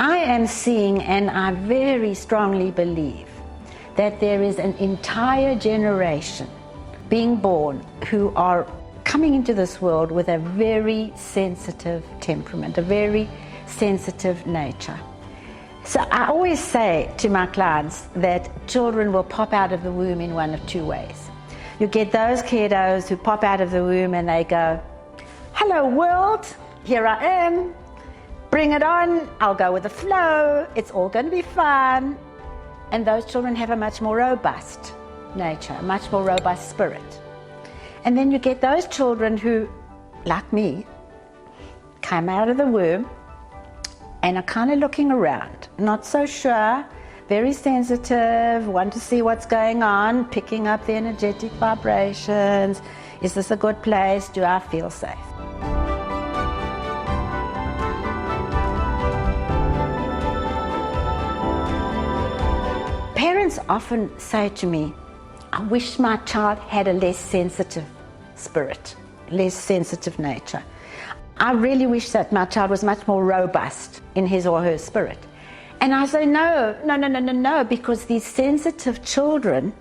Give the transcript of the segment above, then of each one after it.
I am seeing, and I very strongly believe, that there is an entire generation being born who are coming into this world with a very sensitive temperament, a very sensitive nature. So I always say to my clients that children will pop out of the womb in one of two ways. You get those kiddos who pop out of the womb and they go, "Hello world, here I am, bring it on, I'll go with the flow, it's all going to be fun." And those children have a much more robust nature, a much more robust spirit. And then you get those children who, like me, come out of the womb and are kind of looking around, not so sure, very sensitive, want to see what's going on, picking up the energetic vibrations. Is this a good place? Do I feel safe? Parents often say to me, "I wish my child had a less sensitive spirit, less sensitive nature. I really wish that my child was much more robust in his or her spirit." And I say, no, because these sensitive children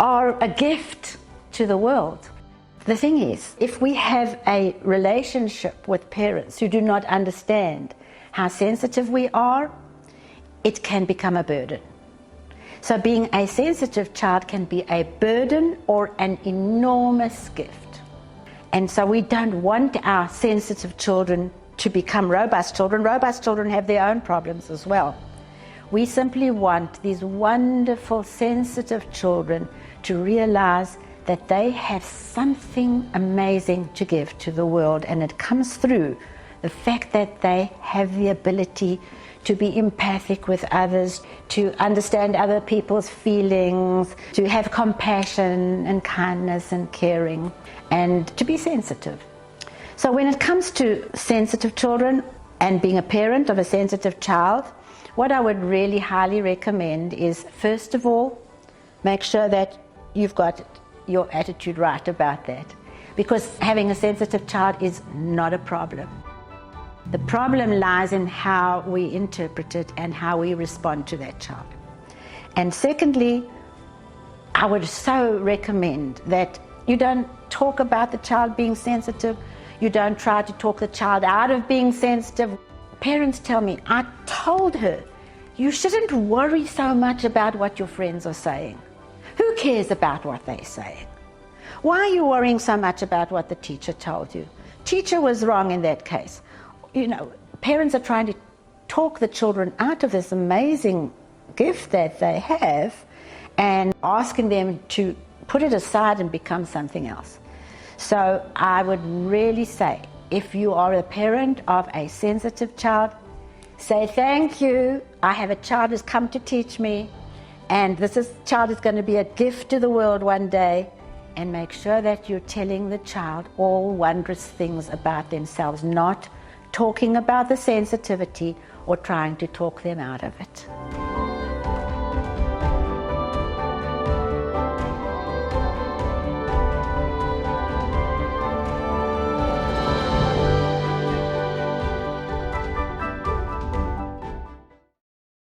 are a gift to the world. The thing is, if we have a relationship with parents who do not understand how sensitive we are, it can become a burden. So being a sensitive child can be a burden or an enormous gift. And so we don't want our sensitive children to become robust children. Robust children have their own problems as well. We simply want these wonderful, sensitive children to realize that they have something amazing to give to the world, and it comes through the fact that they have the ability to be empathic with others, to understand other people's feelings, to have compassion and kindness and caring, and to be sensitive. So when it comes to sensitive children and being a parent of a sensitive child, what I would really highly recommend is, first of all, make sure that you've got your attitude right about that, because having a sensitive child is not a problem. The problem lies in how we interpret it and how we respond to that child. And secondly, I would so recommend that you don't talk about the child being sensitive. You don't try to talk the child out of being sensitive. Parents tell me, "I told her, you shouldn't worry so much about what your friends are saying. Who cares about what they're saying? Why are you worrying so much about what the teacher told you? Teacher was wrong in that case." You know, parents are trying to talk the children out of this amazing gift that they have and asking them to put it aside and become something else. So I would really say, if you are a parent of a sensitive child, say, "Thank you, I have a child who's come to teach me, and child is going to be a gift to the world one day," and make sure that you're telling the child all wondrous things about themselves, not talking about the sensitivity or trying to talk them out of it.